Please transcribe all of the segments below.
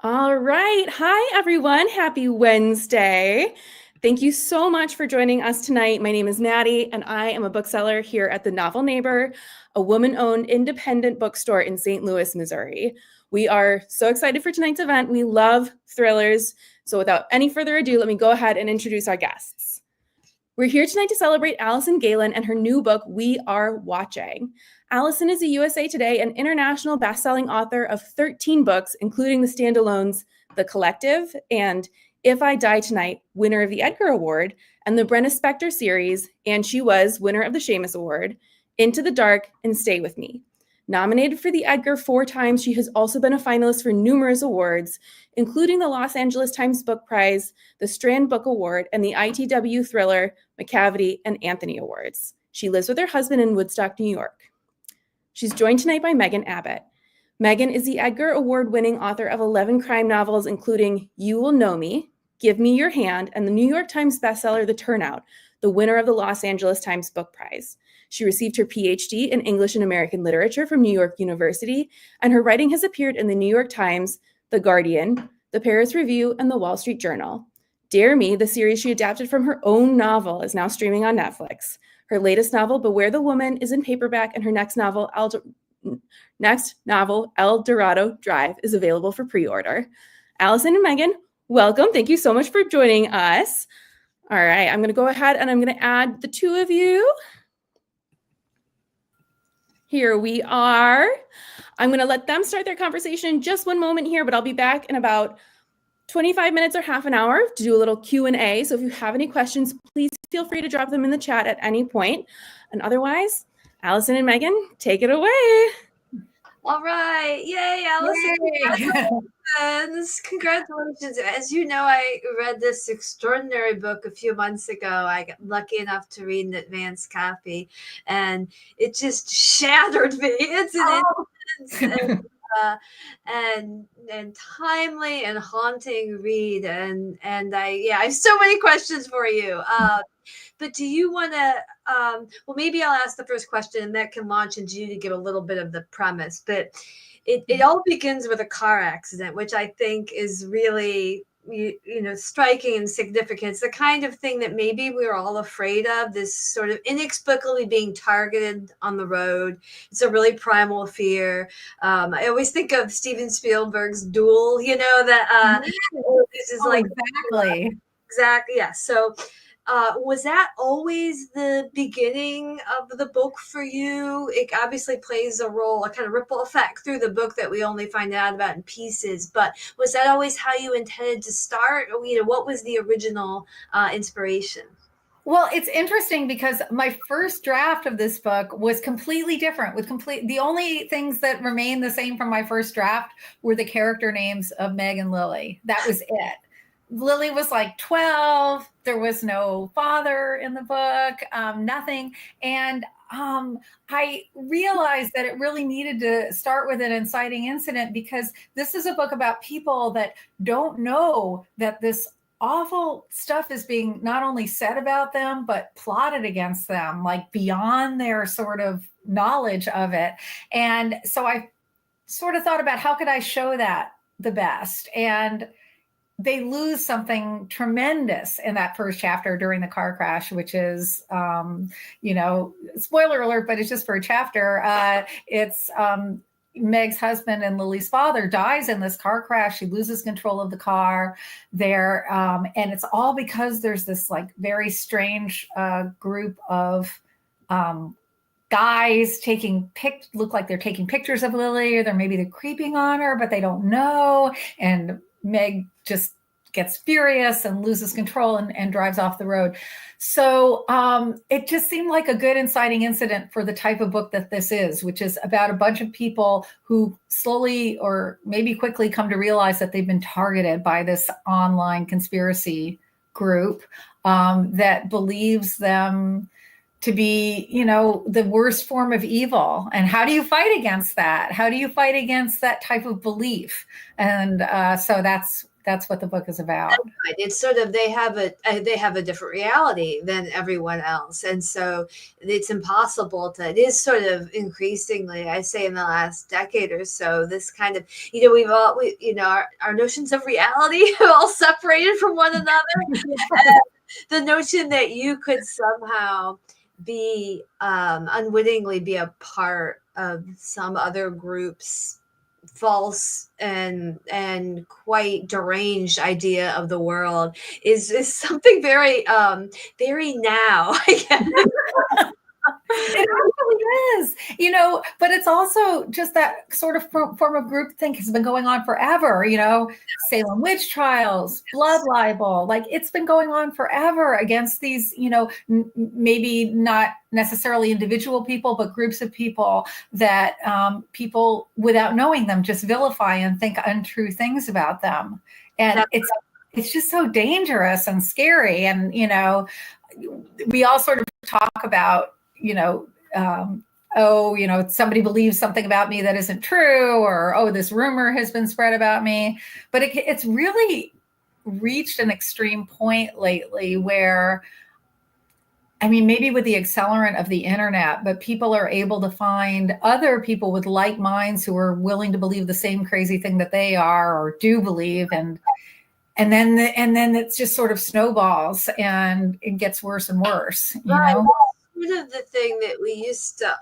All right. Hi, everyone. Happy Wednesday. Thank you so much for joining us tonight. My name is Maddie, and I am a bookseller here at the Novel Neighbor, a woman-owned independent bookstore in St. Louis, Missouri. We are so excited for tonight's event. We love thrillers. So without any further ado, let me go ahead and introduce our guests. We're here tonight to celebrate Alison Gaylin and her new book, We Are Watching. Alison is a USA Today and international bestselling author of 13 books, including the standalones The Collective and If I Die Tonight, winner of the Edgar Award, and the Brenna Spector series, and she was winner of the Shamus Award, Into the Dark and Stay With Me. Nominated for the Edgar 4 times, she has also been a finalist for numerous awards, including the Los Angeles Times Book Prize, the Strand Book Award, and the ITW Thriller, McCavity, and Anthony Awards. She lives with her husband in Woodstock, New York. She's joined tonight by Megan Abbott. Megan is the Edgar Award-winning author of 11 crime novels, including You Will Know Me, Give Me Your Hand, and the New York Times bestseller The Turnout, the winner of the Los Angeles Times Book Prize. She received her PhD in English and American Literature from New York University, and her writing has appeared in the New York Times, The Guardian, the Paris Review, and the Wall Street Journal. Dare Me, the series she adapted from her own novel, is now streaming on Netflix. Her latest novel, Beware the Woman, is in paperback, and her next novel, El Dorado Drive, is available for pre-order. Alison and Megan, welcome. Thank you so much for joining us. All right, I'm going to go ahead and I'm going to add the two of you. Here we are. I'm going to let them start their conversation just one moment here, but I'll be back in about 25 minutes or half an hour to do a little Q&A. So if you have any questions, please feel free to drop them in the chat at any point. And otherwise, Alison and Megan, take it away. All right. Yay, Alison. Congratulations. Congratulations. As you know, I read this extraordinary book a few months ago. I got lucky enough to read an advance copy, and it just shattered me. It's an intense and timely and haunting read. And I have so many questions for you. But do you want to, well, maybe I'll ask the first question and that can launch into you to give a little bit of the premise. But it all begins with a car accident, which I think is really, striking and significant. It's the kind of thing that maybe we're all afraid of, this sort of inexplicably being targeted on the road. It's a really primal fear. I always think of Steven Spielberg's Duel, this is exactly. Yeah. So, was that always the beginning of the book for you? It obviously plays a role, a kind of ripple effect through the book that we only find out about in pieces. But was that always how you intended to start? Or, what was the original inspiration? Well, it's interesting because my first draft of this book was completely different. The only things that remained the same from my first draft were the character names of Meg and Lily. That was it. Lily was like 12. There was no father in the book, nothing. And I realized that it really needed to start with an inciting incident because this is a book about people that don't know that this awful stuff is being not only said about them, but plotted against them, like beyond their sort of knowledge of it. And so I sort of thought about how could I show that the best? And they lose something tremendous in that first chapter during the car crash, which is, spoiler alert, but it's just for a chapter. It's Meg's husband and Lily's father dies in this car crash. She loses control of the car there. And it's all because there's this like very strange group of guys look like they're taking pictures of Lily, or they're creeping on her, but they don't know. And Meg just gets furious and loses control and drives off the road. So it just seemed like a good inciting incident for the type of book that this is, which is about a bunch of people who slowly or maybe quickly come to realize that they've been targeted by this online conspiracy group that believes them to be, the worst form of evil. And how do you fight against that? How do you fight against that type of belief? And so that's that's what the book is about. Right. It's sort of they have a different reality than everyone else, and so it's impossible to. It is sort of increasingly, I say, in the last decade or so, this kind of our notions of reality have all separated from one another. And the notion that you could somehow be unwittingly be a part of some other group's false and quite deranged idea of the world is something very very now, I guess. It actually is, but it's also just that sort of form of groupthink has been going on forever, Salem witch trials, blood libel, like it's been going on forever against these, maybe not necessarily individual people, but groups of people that people without knowing them just vilify and think untrue things about them. And it's just so dangerous and scary. And, we all sort of talk about, somebody believes something about me that isn't true, or, this rumor has been spread about me. But it's really reached an extreme point lately where, maybe with the accelerant of the internet, but people are able to find other people with like minds who are willing to believe the same crazy thing that they are or do believe. And then it's just sort of snowballs and it gets worse and worse, Right. Sort of the thing that we used to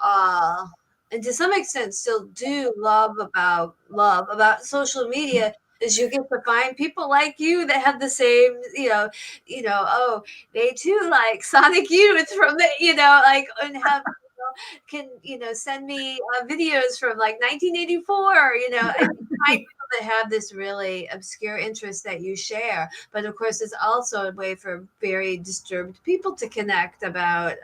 and to some extent still do love about social media is you get to find people like you that have the same, oh, they too like Sonic Youth from the, and have can send me videos from like 1984, and find people that have this really obscure interest that you share. But of course, it's also a way for very disturbed people to connect about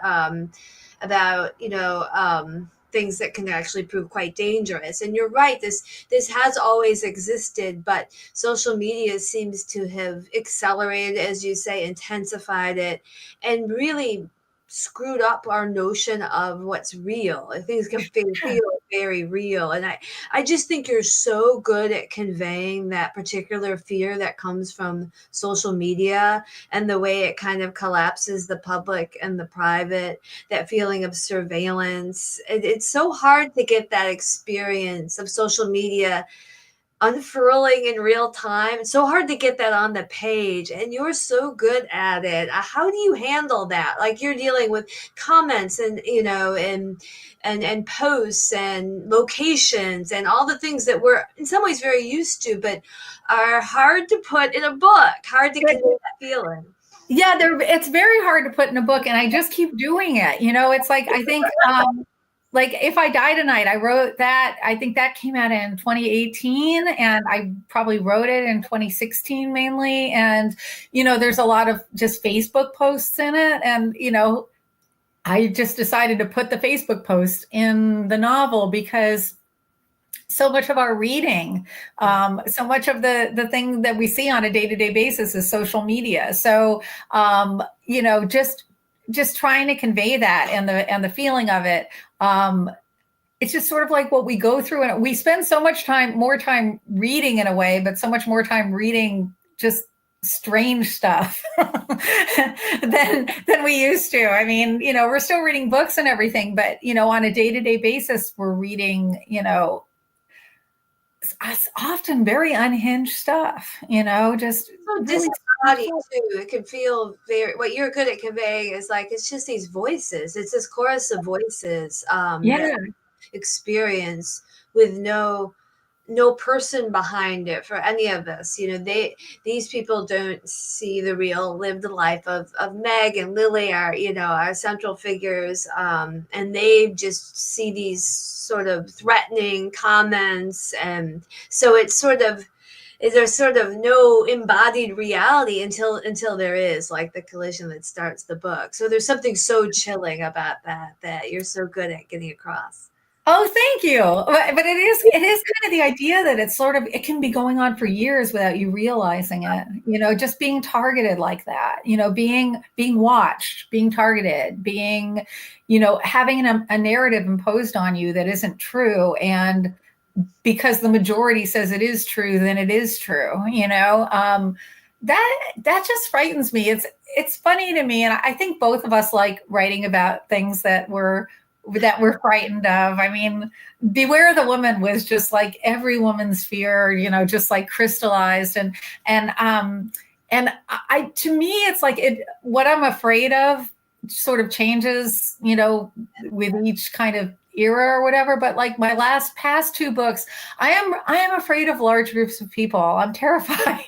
things that can actually prove quite dangerous. And you're right, this has always existed, but social media seems to have accelerated, as you say, intensified it, and really screwed up our notion of what's real. Things can feel very real. And I just think you're so good at conveying that particular fear that comes from social media and the way it kind of collapses the public and the private, that feeling of surveillance. It's so hard to get that experience of social media unfurling in real time. It's so hard to get that on the page, and you're so good at it. How do you handle that? Like, you're dealing with comments and and posts and locations and all the things that we're in some ways very used to, but are hard to put in a book, hard to convey that feeling. Yeah, it's very hard to put in a book, and I just keep doing it. It's like, I think like If I Die Tonight, I wrote that. I think that came out in 2018, and I probably wrote it in 2016 mainly. And, there's a lot of just Facebook posts in it. And, I just decided to put the Facebook post in the novel because so much of our reading, so much of the thing that we see on a day-to-day basis is social media. So, just trying to convey that and the feeling of it. It's just sort of like what we go through, and we spend so much more time reading in a way, but so much more time reading just strange stuff than we used to. We're still reading books and everything, but on a day-to-day basis, we're reading, often very unhinged stuff, just so disembodied too. It can feel very, what you're good at conveying is like, it's just these voices. It's this chorus of voices that experience with no person behind it for any of us. These people don't see the real lived life of Meg and Lily, our central figures, and they just see these sort of threatening comments, and so there's sort of no embodied reality until there is like the collision that starts the book. So there's something so chilling about that you're so good at getting across. Oh, thank you. But it is kind of the idea that it can be going on for years without you realizing it, just being targeted like that, being watched, being targeted, being, having a narrative imposed on you that isn't true. And because the majority says it is true, then it is true. That just frightens me. It's funny to me, and I think both of us like writing about things that we're frightened of. I mean, Beware the Woman was just like every woman's fear, just like crystallized, and I to me, it's like what I'm afraid of sort of changes, with each kind of era or whatever. But like my past two books, I am afraid of large groups of people. I'm terrified.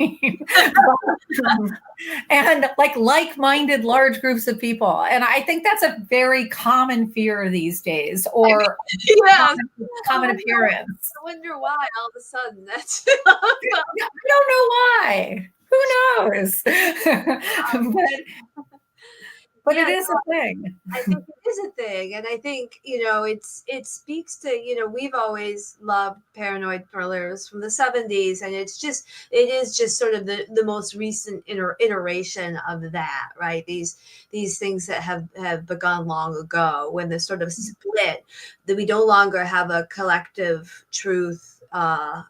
And like-minded large groups of people. And I think that's a very common fear these days, or Yeah. common appearance. I wonder why all of a sudden that's I don't know why. Who knows? But Yeah, it is a thing. I think it is a thing. And I think, it speaks to, we've always loved paranoid thrillers from the 70s. And it is just sort of the most recent iteration of that, right? These things that have begun long ago, when the sort of split, that we no longer have a collective truth.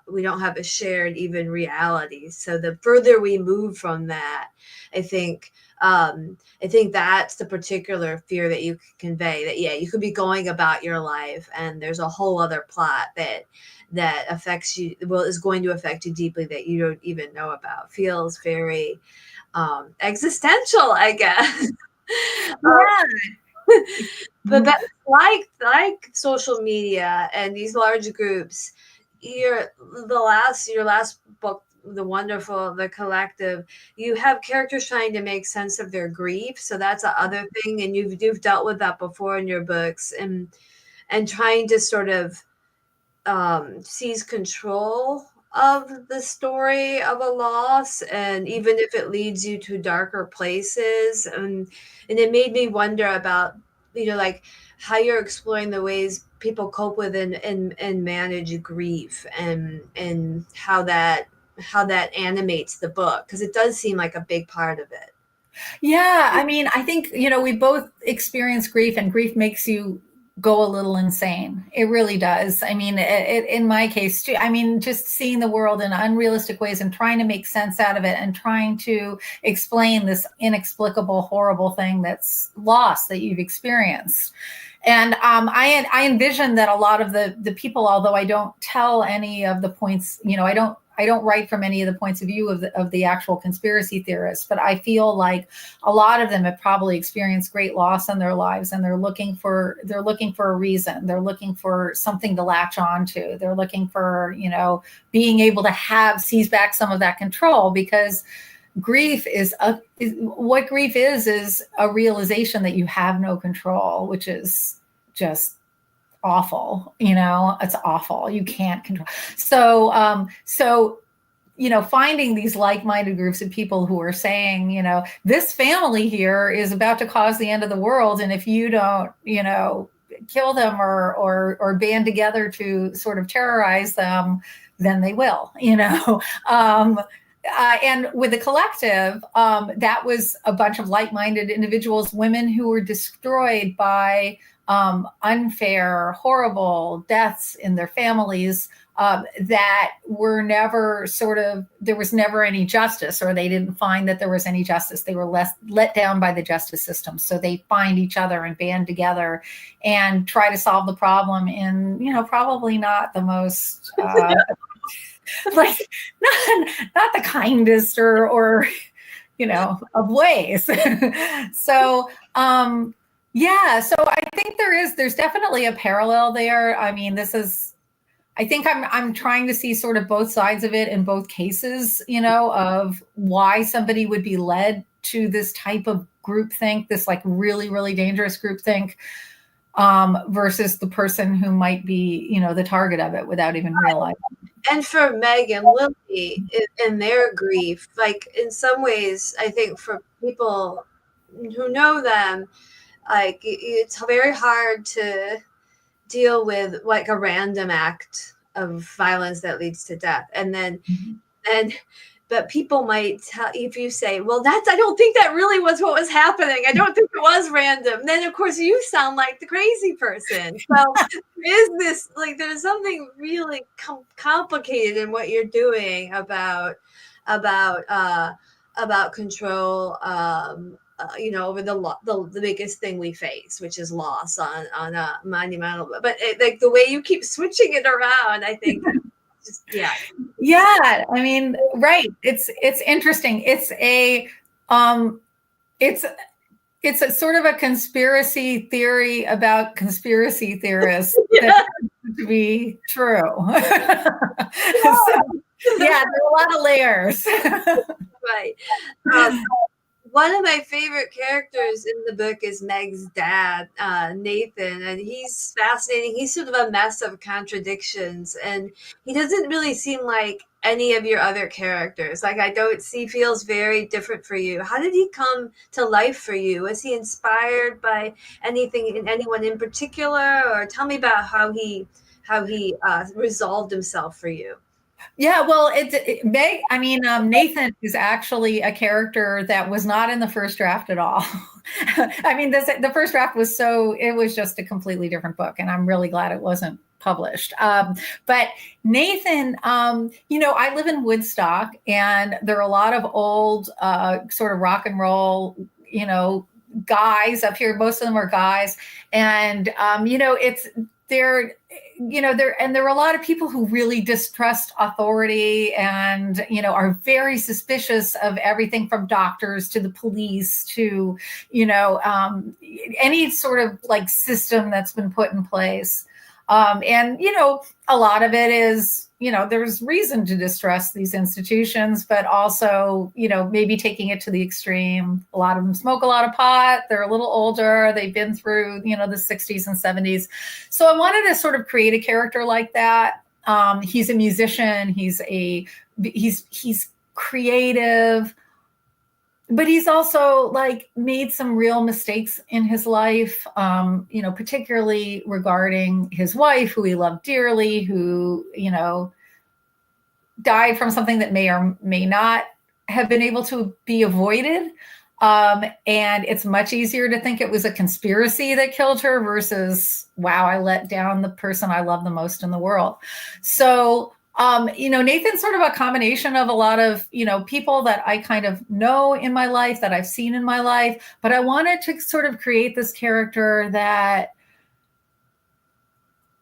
We don't have a shared even reality. So the further we move from that, I think that's the particular fear that you can convey, that, you could be going about your life and there's a whole other plot that affects you, is going to affect you deeply, that you don't even know about. Feels very existential, I guess. Yeah. But that's like social media and these large groups. Your last book, The Collective, you have characters trying to make sense of their grief. So that's the other thing. And you've dealt with that before in your books, and trying to sort of seize control of the story of a loss, and even if it leads you to darker places. And it made me wonder about, like how you're exploring the ways people cope with and manage grief, and how that animates the book, because it does seem like a big part of it. Yeah, I mean, I think, we both experience grief, and grief makes you go a little insane. It really does. I mean, in my case too, I mean, just seeing the world in unrealistic ways and trying to make sense out of it, and trying to explain this inexplicable, horrible thing that's lost that you've experienced. And I envision that a lot of the people, although I don't tell any of the points, I don't write from any of the points of view of the actual conspiracy theorists, but I feel like a lot of them have probably experienced great loss in their lives, and they're looking for a reason. They're looking for something to latch on to. They're looking for, being able to seize back some of that control, because grief is a realization that you have no control, which is just awful. It's awful. You can't control. So finding these like-minded groups of people who are saying, this family here is about to cause the end of the world, and if you don't, kill them or band together to sort of terrorize them, then they will. And with The Collective, that was a bunch of like-minded individuals, women who were destroyed by unfair, horrible deaths in their families, that were never there was never any justice, or they didn't find that there was any justice. They were let down by the justice system. So they find each other and band together and try to solve the problem in, probably not the most, like not the kindest or of ways. So, yeah, so I think there's definitely a parallel there. I mean, I think I'm trying to see sort of both sides of it in both cases, of why somebody would be led to this type of groupthink, this like really, really dangerous groupthink, versus the person who might be, the target of it without even realizing. And for Meg and Lily in their grief, like in some ways, I think for people who know them, like it's very hard to deal with like a random act of violence that leads to death, and then but people might tell, if you say, well, I don't think that really was what was happening. I don't think it was random. Then of course you sound like the crazy person. So is this like, there's something really complicated in what you're doing about control, over the biggest thing we face, which is loss on a monumental, but like the way you keep switching it around, I think yeah. I mean, right. It's interesting. It's a sort of a conspiracy theory about conspiracy theorists that to be true. So, there are a lot of layers. Right. One of my favorite characters in the book is Meg's dad, Nathan, and he's fascinating. He's sort of a mess of contradictions, and he doesn't really seem like any of your other characters. Like, feels very different for you. How did he come to life for you? Was he inspired by anyone in particular, or tell me about how he resolved himself for you? Yeah, well, Nathan is actually a character that was not in the first draft at all. I mean, the first draft was it was just a completely different book, and I'm really glad it wasn't published. But Nathan, I live in Woodstock, and there are a lot of old sort of rock and roll, guys up here. Most of them are guys, and there are a lot of people who really distrust authority and, are very suspicious of everything from doctors to the police to, any sort of like system that's been put in place. And a lot of it is, there's reason to distrust these institutions, but also, maybe taking it to the extreme. A lot of them smoke a lot of pot. They're a little older. They've been through, the 60s and 70s. So I wanted to sort of create a character like that. He's a musician. He's creative, but he's also like made some real mistakes in his life, particularly regarding his wife, who he loved dearly, who, died from something that may or may not have been able to be avoided. And it's much easier to think it was a conspiracy that killed her versus, wow, I let down the person I love the most in the world. So, Nathan's sort of a combination of a lot of, people that I kind of know in my life, that I've seen in my life, but I wanted to sort of create this character that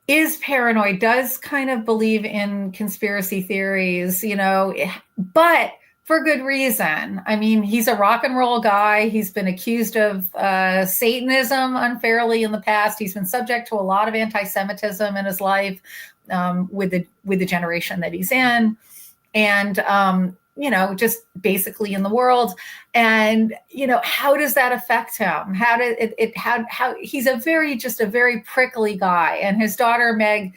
is paranoid, does kind of believe in conspiracy theories, but for good reason. I mean, he's a rock and roll guy. He's been accused of Satanism unfairly in the past. He's been subject to a lot of anti-Semitism in his life, with the generation that he's in, and just basically in the world. And how does that affect him? How he's a very prickly guy, and his daughter Meg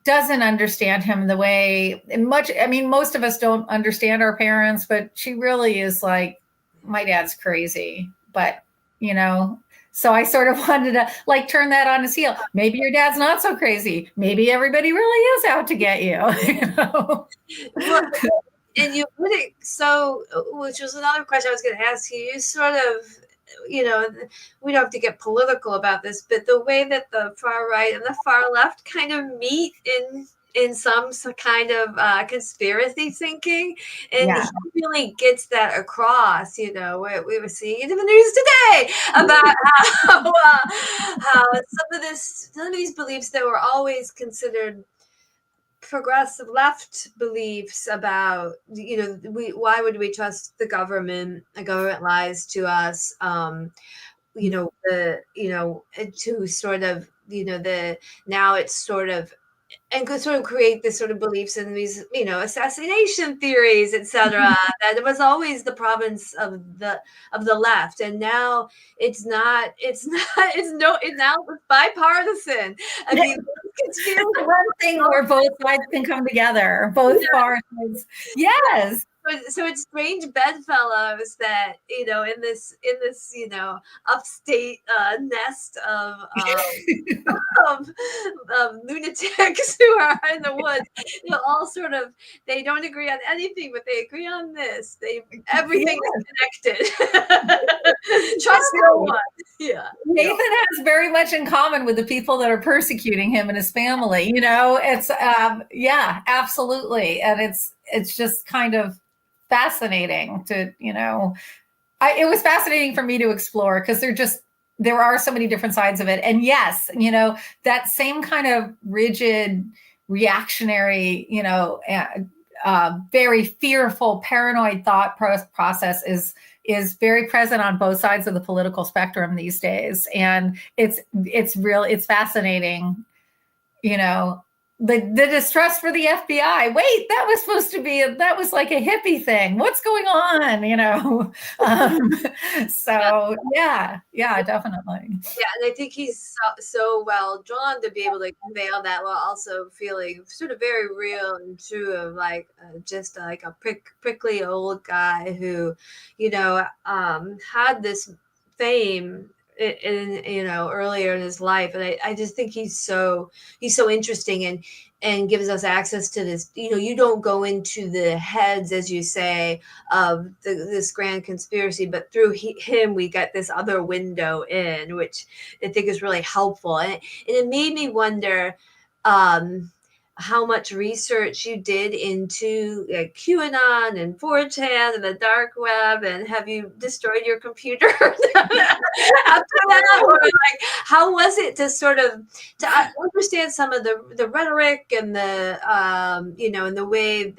doesn't understand him the way most of us don't understand our parents, but she really is like, my dad's crazy, but so I sort of wanted to like turn that on his heel. Maybe your dad's not so crazy. Maybe everybody really is out to get you. Well, and you put it so, which was another question I was going to ask you. You sort of, we don't have to get political about this, but the way that the far right and the far left kind of meet in some kind of conspiracy thinking, and he really gets that across. We were seeing in the news today about how some of these beliefs that were always considered progressive left beliefs about, why would we trust the government? The government lies to us. To sort of, now it's sort of, and could sort of create this sort of beliefs in these, assassination theories, etc. That it was always the province of the left, and now it's not. It's now bipartisan. I mean, it's one thing where both sides can come together. Both parties, yes. So it's strange bedfellows that, in this upstate nest of, of lunatics who are in the woods, all sort of, they don't agree on anything, but they agree on this. Everything is connected. Trust no one. Yeah. Nathan has very much in common with the people that are persecuting him and his family. It's absolutely, and it's just kind of fascinating to it was fascinating for me to explore, because there are so many different sides of it. And yes, that same kind of rigid, reactionary, very fearful, paranoid thought process is very present on both sides of the political spectrum these days. And it's fascinating, the distrust for the FBI. Wait, that was like a hippie thing. What's going on? So yeah, definitely. Yeah, and I think he's so well drawn to be able to convey all that while also feeling sort of very real and true, of like just like a prickly old guy who, had this fame in earlier in his life. And I just think he's so interesting and gives us access to this. You don't go into the heads, as you say, of this grand conspiracy, but through him we get this other window in, which I think is really helpful. And it made me wonder how much research you did into QAnon and 4chan and the dark web, and have you destroyed your computer after that? Or like, how was it to sort of to understand some of the rhetoric and the and the way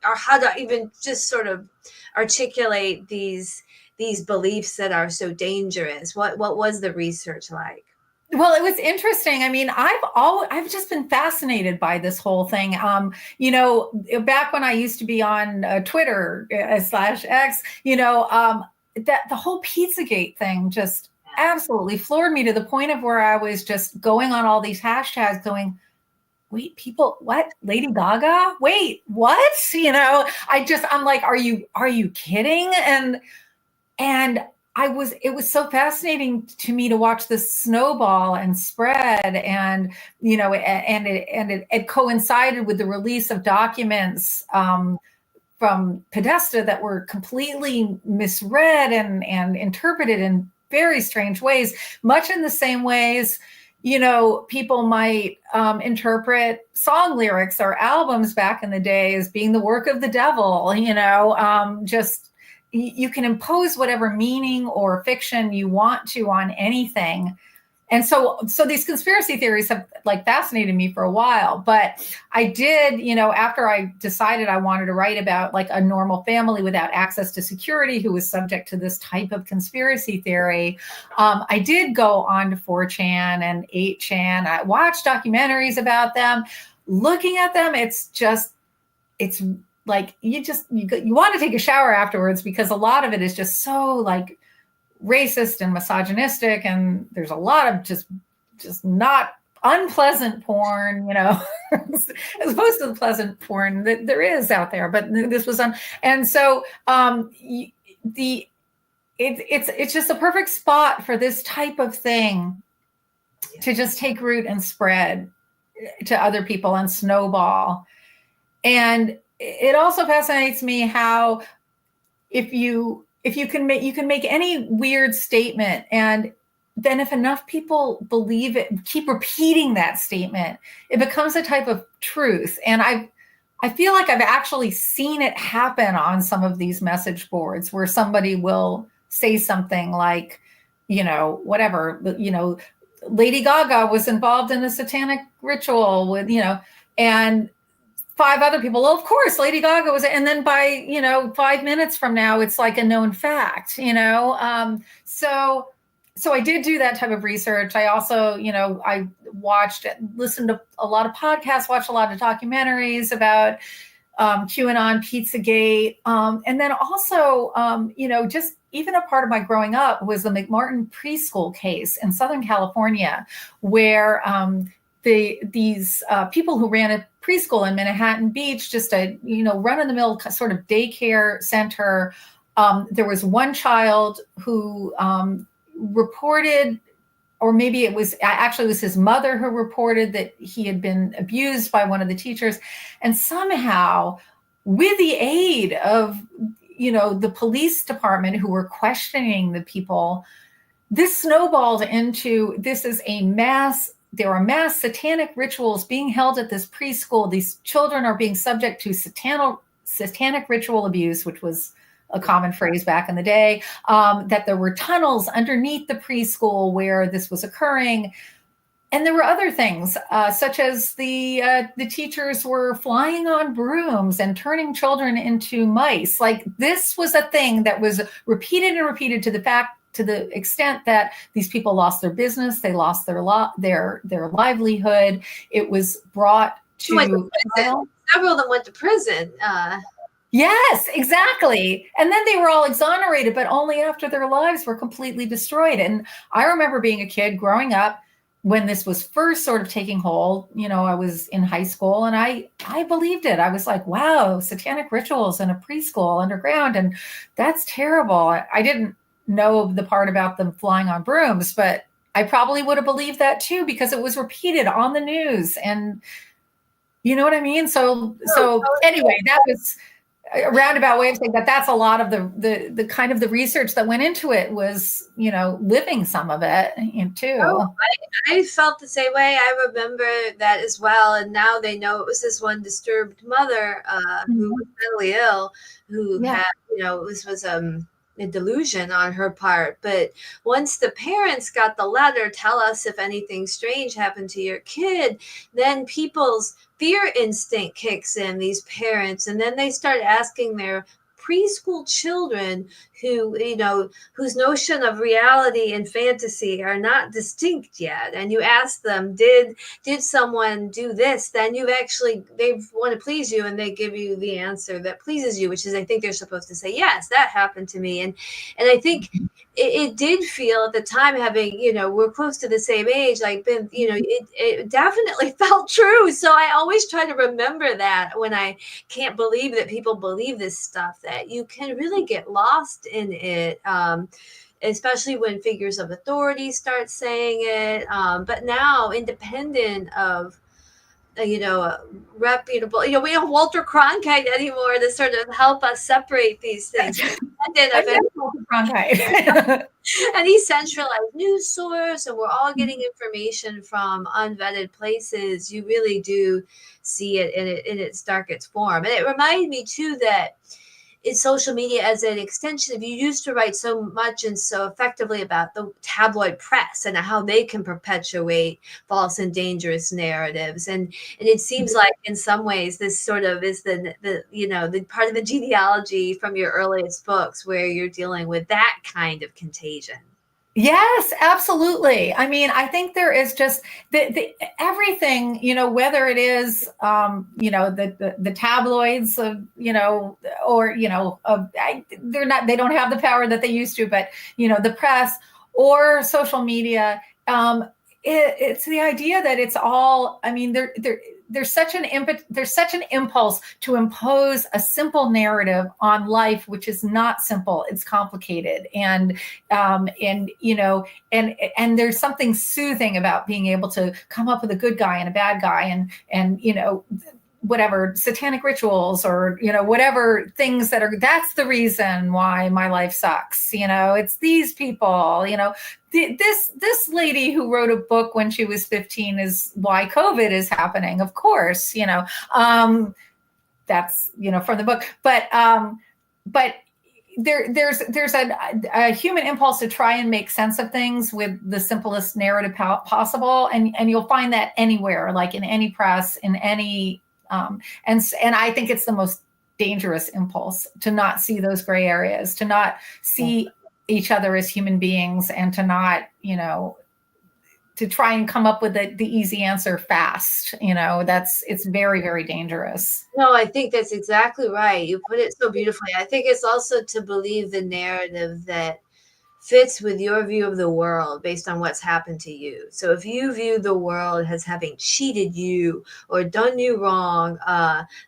or how to even just sort of articulate these beliefs that are so dangerous? What was the research like? Well, it was interesting. I mean, I've just been fascinated by this whole thing. Back when I used to be on Twitter /X, that the whole Pizzagate thing just absolutely floored me, to the point of where I was just going on all these hashtags going, wait, people, what? Lady Gaga? Wait, what? I'm like, are you kidding? And it was so fascinating to me to watch this snowball and spread, and it coincided with the release of documents from Podesta that were completely misread and interpreted in very strange ways, much in the same ways people might interpret song lyrics or albums back in the day as being the work of the devil. You can impose whatever meaning or fiction you want to on anything. And so these conspiracy theories have fascinated me for a while. But I did, after I decided I wanted to write about a normal family without access to security who was subject to this type of conspiracy theory, I did go on to 4chan and 8chan. I watched documentaries about them. Looking at them, it's like you want to take a shower afterwards, because a lot of it is just so racist and misogynistic, and there's a lot of just not unpleasant porn, as opposed to the pleasant porn that there is out there. But this was and so it's just a perfect spot for this type of thing to just take root and spread to other people and snowball. And it also fascinates me how if you can make any weird statement, and then if enough people believe it, keep repeating that statement, it becomes a type of truth. And I feel like I've actually seen it happen on some of these message boards, where somebody will say something like, whatever, Lady Gaga was involved in a satanic ritual with, and 5 other people, well, of course, Lady Gaga was, and then by, 5 minutes from now, it's like a known fact, So I did do that type of research. I also, I listened to a lot of podcasts, watched a lot of documentaries about QAnon, Pizzagate. And then also, just even a part of my growing up was the McMartin preschool case in Southern California, where these people who ran a preschool in Manhattan Beach, just a run-of-the-mill sort of daycare center. There was one child who reported, or maybe it was his mother who reported that he had been abused by one of the teachers, and somehow, with the aid of the police department who were questioning the people, this snowballed into there are mass satanic rituals being held at this preschool. These children are being subject to satanic ritual abuse, which was a common phrase back in the day, that there were tunnels underneath the preschool where this was occurring. And there were other things, such as the teachers were flying on brooms and turning children into mice. Like, this was a thing that was repeated and repeated to the extent that these people lost their business, they lost their livelihood. It was brought to trial. Several of them went to prison. Yes, exactly. And then they were all exonerated, but only after their lives were completely destroyed. And I remember being a kid growing up when this was first sort of taking hold. I was in high school, and I believed it. I was like, wow, satanic rituals in a preschool underground, and that's terrible. I didn't know the part about them flying on brooms, but I probably would have believed that too, because it was repeated on the news. And you know what I mean? So anyway, that was a roundabout way of saying that that's a lot of the kind of the research that went into it, was living some of it too. I felt the same way. I remember that as well. And now they know it was this one disturbed mother who was mentally ill, who had this was a delusion on her part. But once the parents got the letter, tell us if anything strange happened to your kid, then people's fear instinct kicks in, these parents, and then they start asking their preschool children whose notion of reality and fantasy are not distinct yet, and you ask them, did someone do this, then they want to please you, and they give you the answer that pleases you, which is, I think they're supposed to say, yes, that happened to me. And I think it did feel at the time, having, we're close to the same age, it definitely felt true. So I always try to remember that when I can't believe that people believe this stuff, that you can really get lost in it, especially when figures of authority start saying it. But now, independent of reputable, we don't have Walter Cronkite anymore to sort of help us separate these things. Walter Cronkite. Any centralized news source, and we're all getting information from unvetted places. You really do see it in its darkest form. And it reminded me too that is social media as an extension of, you used to write so much and so effectively about the tabloid press and how they can perpetuate false and dangerous narratives. And it seems like in some ways this sort of is the part of the genealogy from your earliest books, where you're dealing with that kind of contagion. Yes, absolutely. I mean, I think there is just the everything, whether it is, the tabloids of, or, they don't have the power that they used to, but, the press or social media, it's the idea that it's all, I mean, there's such an impulse to impose a simple narrative on life, which is not simple. It's complicated. And there's something soothing about being able to come up with a good guy and a bad guy, and whatever satanic rituals, or whatever things that's the reason why my life sucks. It's these people. This lady who wrote a book when she was 15 is why COVID is happening. Of course, that's from the book. But there's a human impulse to try and make sense of things with the simplest narrative possible, and you'll find that anywhere, like in any press, in any. And I think it's the most dangerous impulse, to not see those gray areas, to not see each other as human beings, and to not, to try and come up with the easy answer fast. It's very, very dangerous. No, I think that's exactly right. You put it so beautifully. I think it's also to believe the narrative that fits with your view of the world based on what's happened to you. So if you view the world as having cheated you or done you wrong,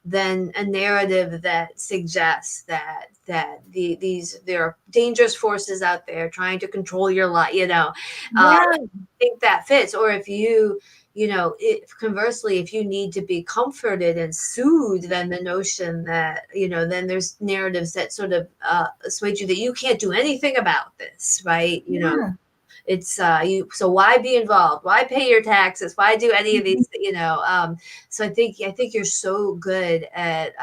then a narrative that suggests that there are dangerous forces out there trying to control your life, I think that fits. Or if conversely, if you need to be comforted and soothed, then the notion that, then there's narratives that sort of persuade you that you can't do anything about this, right? It's so why be involved? Why pay your taxes? Why do any of these, so I think you're so good at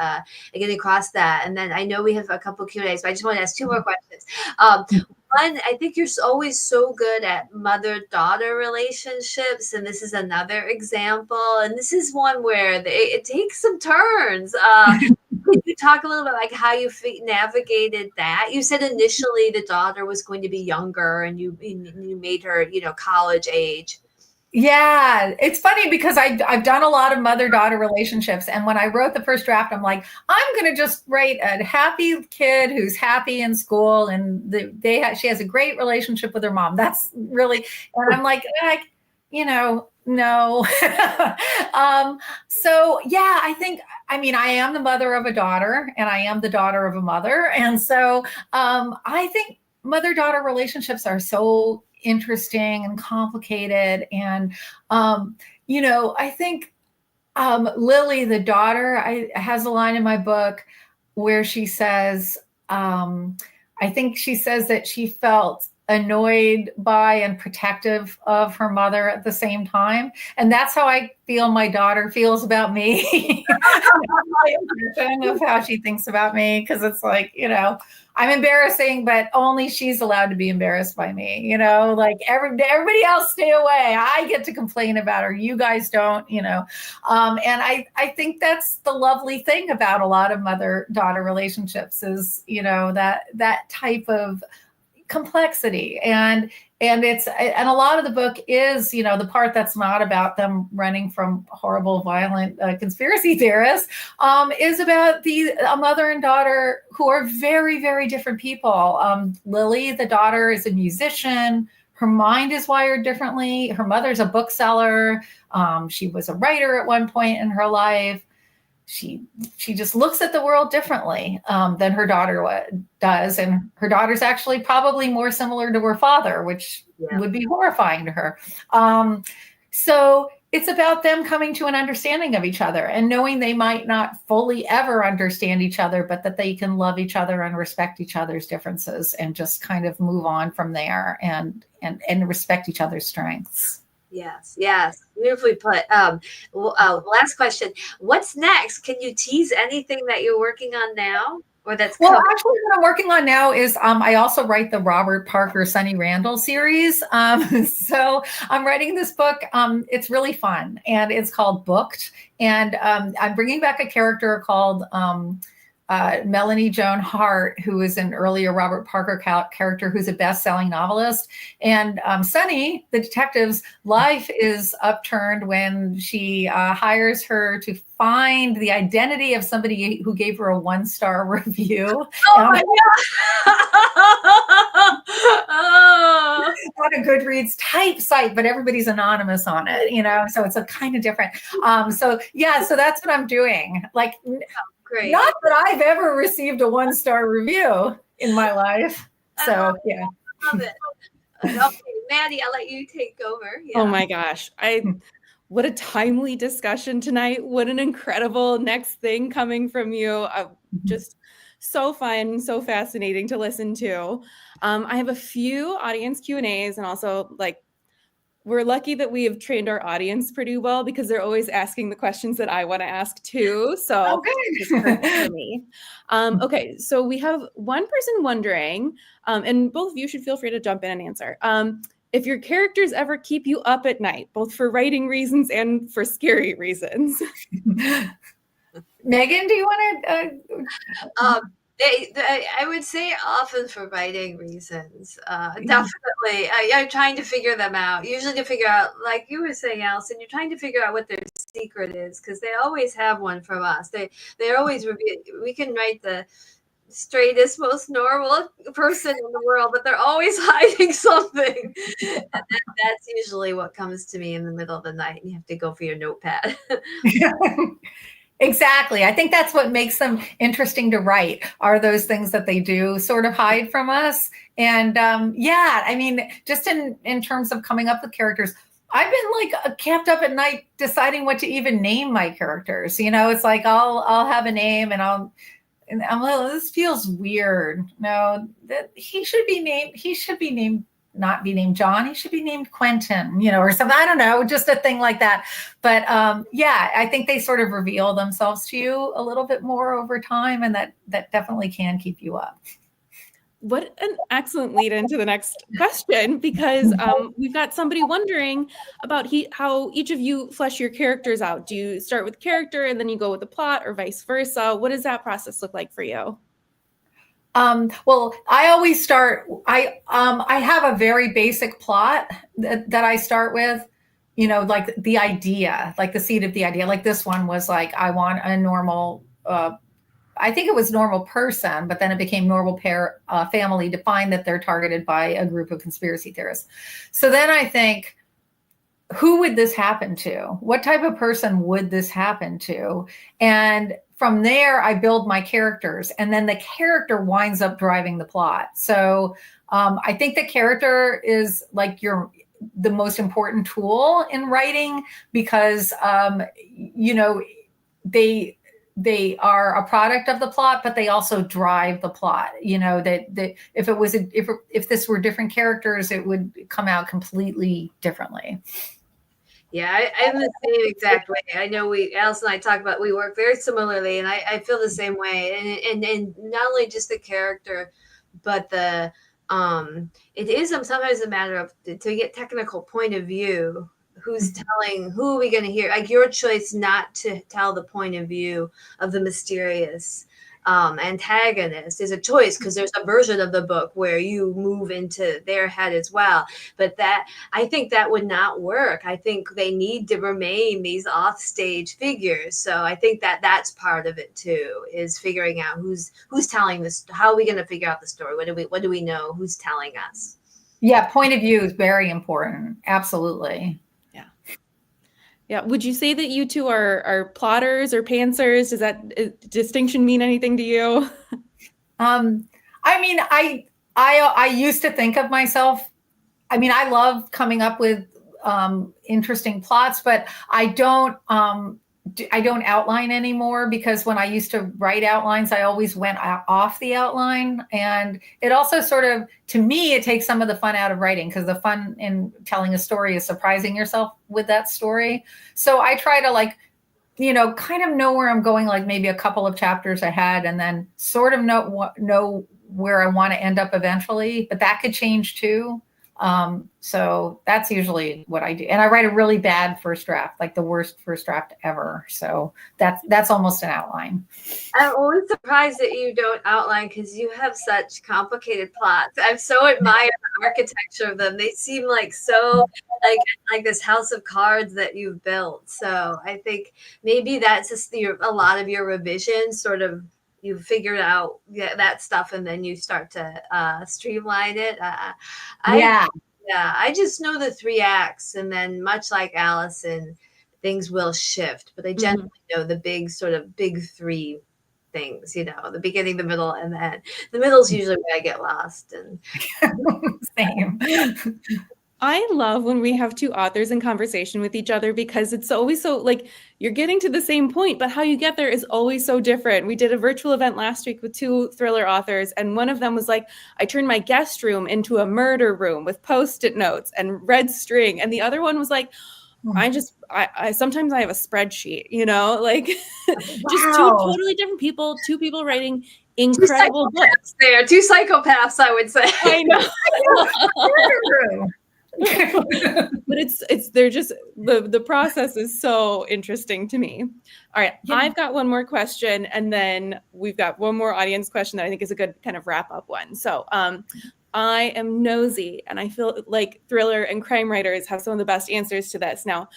getting across that. And then I know we have a couple Q&As, but I just want to ask two more questions. One, I think you're always so good at mother-daughter relationships, and this is another example. And this is one where it takes some turns. Could you talk a little bit like how you navigated that? You said initially the daughter was going to be younger, and you made her, college age. Yeah, it's funny because I've done a lot of mother-daughter relationships, and when I wrote the first draft, I'm like, I'm going to just write a happy kid who's happy in school, and she has a great relationship with her mom. That's really, and I'm like, no. So yeah, I am the mother of a daughter, and I am the daughter of a mother, and so I think mother-daughter relationships are so interesting and complicated. And, I think Lily, the daughter, has a line in my book where she says, I think she says that she felt annoyed by and protective of her mother at the same time. And that's how I feel my daughter feels about me. My impression of how she thinks about me, because it's like, I'm embarrassing, but only she's allowed to be embarrassed by me, like everybody else stay away. I get to complain about her. You guys don't, and I think that's the lovely thing about a lot of mother-daughter relationships is, that type of complexity. And a lot of the book is, the part that's not about them running from horrible, violent conspiracy theorists, is about a mother and daughter who are very, very different people. Lily, the daughter, is a musician. Her mind is wired differently. Her mother's a bookseller. She was a writer at one point in her life. She just looks at the world differently than her daughter does. And her daughter's actually probably more similar to her father, which would be horrifying to her. So it's about them coming to an understanding of each other and knowing they might not fully ever understand each other, but that they can love each other and respect each other's differences and just kind of move on from there and respect each other's strengths. Yes. Beautifully put. Last question. What's next? Can you tease anything that you're working on now? Or that's actually what I'm working on now is I also write the Robert Parker Sunny Randall series. So I'm writing this book. It's really fun, and it's called Booked. And I'm bringing back a character called Melanie Joan Hart, who is an earlier Robert Parker character who's a best-selling novelist. And Sunny, the detective's life is upturned when she hires her to find the identity of somebody who gave her a 1-star review. Oh my God. On a Goodreads type site, but everybody's anonymous on it, so it's a kind of different. So that's what I'm doing. Like, great. Not that I've ever received a 1-star review in my life. So, yeah. Love it. Okay, Maddie, I'll let you take over. Yeah. Oh my gosh. What a timely discussion tonight. What an incredible next thing coming from you. Just so fun, so fascinating to listen to. I have a few audience Q&As, and also we're lucky that we have trained our audience pretty well because they're always asking the questions that I want to ask too. So for me. Okay, so we have one person wondering, and both of you should feel free to jump in and answer. If your characters ever keep you up at night, both for writing reasons and for scary reasons. Megan, do you want to? I would say often for writing reasons. Definitely. I'm trying to figure them out. Usually to figure out, like you were saying, Alison, you're trying to figure out what their secret is, because they always have one from us. They're always, we can write straightest, most normal person in the world, but they're always hiding something. And that's usually what comes to me in the middle of the night, and you have to go for your notepad. Exactly. I think that's what makes them interesting to write, are those things that they do sort of hide from us. And yeah, I mean, just in terms of coming up with characters, I've been like kept up at night deciding what to even name my characters. You know, it's like I'll have a name and I'm like, this feels weird. No, that he should be named, not be named John. He should be named Quentin, you know, or something. I don't know, just a thing like that. But yeah, I think they sort of reveal themselves to you a little bit more over time, and that definitely can keep you up. What an excellent lead into the next question, because we've got somebody wondering about how each of you flesh your characters out. Do you start with character and then you go with the plot, or vice versa? What does that process look like for you? Well, I always start, I have a very basic plot that I start with, you know, like the idea, like the seed of the idea. Like this one was like, I want a normal, I think it was normal person, but then it became normal family, defined that they're targeted by a group of conspiracy theorists. So then I think, who would this happen to? What type of person would this happen to? And from there, I build my characters, and then the character winds up driving the plot. So I think the character is like the most important tool in writing, because you know, they are a product of the plot, but they also drive the plot. You know, that if this were different characters, it would come out completely differently. Yeah, I'm the same exact way. I know Alison and I talk about, we work very similarly, and I feel the same way. And not only just the character, but it is sometimes a matter of, to get technical, point of view. Who are we going to hear? Like your choice not to tell the point of view of the mysterious antagonist is a choice, because there's a version of the book where you move into their head as well. But I think that would not work. I think they need to remain these off-stage figures. So I think that's part of it too, is figuring out who's telling this. How are we going to figure out the story? What do we know? Who's telling us? Yeah, point of view is very important. Absolutely. Yeah. Would you say that you two are plotters or pantsers? Does that distinction mean anything to you? I mean, I used to think of myself, I mean, I love coming up with interesting plots, but I don't outline anymore, because when I used to write outlines, I always went off the outline. And it also sort of, to me, it takes some of the fun out of writing, because the fun in telling a story is surprising yourself with that story. So I try to, like, you know, kind of know where I'm going, like maybe a couple of chapters ahead, and then sort of know where I want to end up eventually, but that could change too. So that's usually what I do. And I write a really bad first draft, like the worst first draft ever. So that's almost an outline. I'm always surprised that you don't outline, because you have such complicated plots. I so admire the architecture of them. They seem like so like this house of cards that you've built. So I think maybe that's just a lot of your revisions, sort of, you figure out that stuff, and then you start to streamline it. I just know the 3 acts, and then much like Alison, things will shift, but I generally know the big 3 things, you know, the beginning, the middle, and the end. The middle is usually where I get lost. And same. I love when we have two authors in conversation with each other, because it's always so, like, you're getting to the same point, but how you get there is always so different. We did a virtual event last week with 2 thriller authors, and one of them was like, I turned my guest room into a murder room with Post-it notes and red string. And the other one was like, I sometimes I have a spreadsheet, you know, like just 2 totally different people, 2 people writing incredible books. They are 2 psychopaths, I would say. I know. But they're just, the process is so interesting to me. All right. Yeah. I've got one more question, and then we've got one more audience question that I think is a good kind of wrap up one. So I am nosy, and I feel like thriller and crime writers have some of the best answers to this. Now,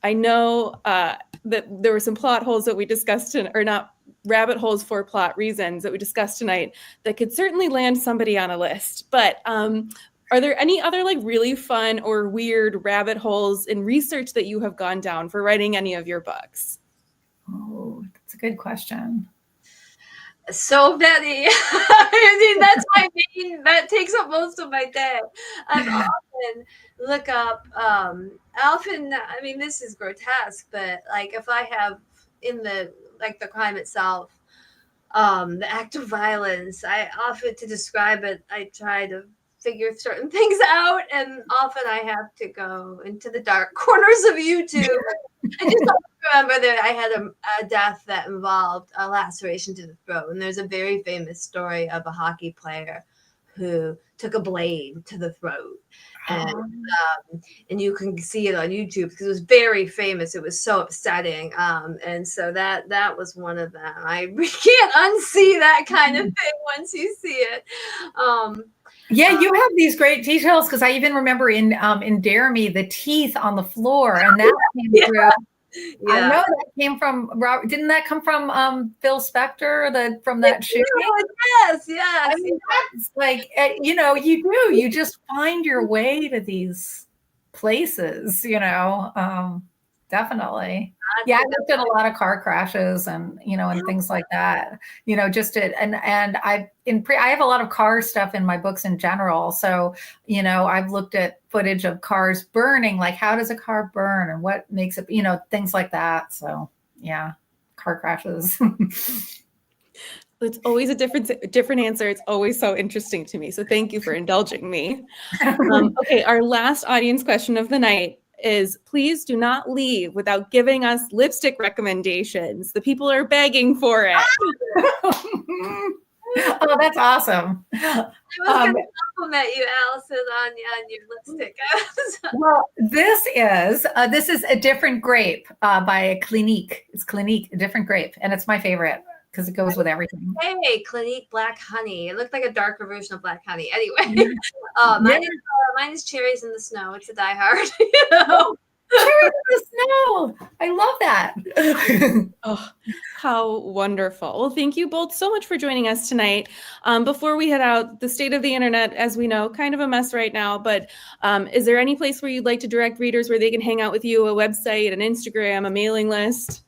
I know that there were some plot holes that we discussed, or not rabbit holes for plot reasons that we discussed tonight that could certainly land somebody on a list. But are there any other like really fun or weird rabbit holes in research that you have gone down for writing any of your books? Oh, that's a good question. So many. I mean, that's my main, that takes up most of my day. I've often look up, I mean, this is grotesque, but like if I have in the, like the crime itself, the act of violence, I often, to describe it, I try to figure certain things out, and often I have to go into the dark corners of YouTube. I just remember that I had a death that involved a laceration to the throat, and there's a very famous story of a hockey player who took a blade to the throat, and you can see it on YouTube because it was very famous. It was so upsetting, and so that was one of them. I can't unsee that kind of thing once you see it. Yeah, you have these great details because I even remember in Dare Me, the teeth on the floor, and that came through. Yeah. I know that came from Robert. Didn't that come from Phil Spector? From that shooting? Yes. I mean, that's like you just find your way to these places. Definitely. Yeah, I looked at a lot of car crashes and things like that. I have a lot of car stuff in my books in general. So, I've looked at footage of cars burning, like how does a car burn and what makes it, things like that. So yeah, car crashes. It's always a different answer. It's always so interesting to me. So thank you for indulging me. Okay, our last audience question of the night is, please do not leave without giving us lipstick recommendations. The people are begging for it. Oh, that's awesome. I was going to compliment you, Alison, on your lipstick. Well, this is A Different Grape by Clinique. It's Clinique, A Different Grape, and it's my favorite because it goes with everything. Hey, Clinique Black Honey. It looked like a darker version of Black Honey. Anyway, mine is Cherries in the Snow. It's a diehard. Cherries in the Snow. I love that. Oh, how wonderful. Well, thank you both so much for joining us tonight. Before we head out, the state of the internet, as we know, kind of a mess right now, but is there any place where you'd like to direct readers where they can hang out with you, a website, an Instagram, a mailing list?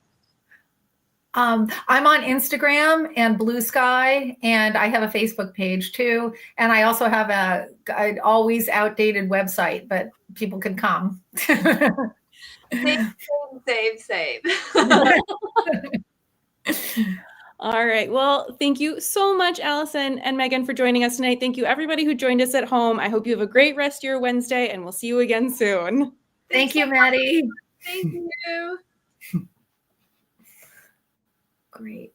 I'm on Instagram and Blue Sky, and I have a Facebook page too. And I also have an always outdated website, but people can come. Save. All right. Well, thank you so much, Alison and Megan, for joining us tonight. Thank you, everybody who joined us at home. I hope you have a great rest of your Wednesday, and we'll see you again soon. Thank you, Maddie. Thank you. Great.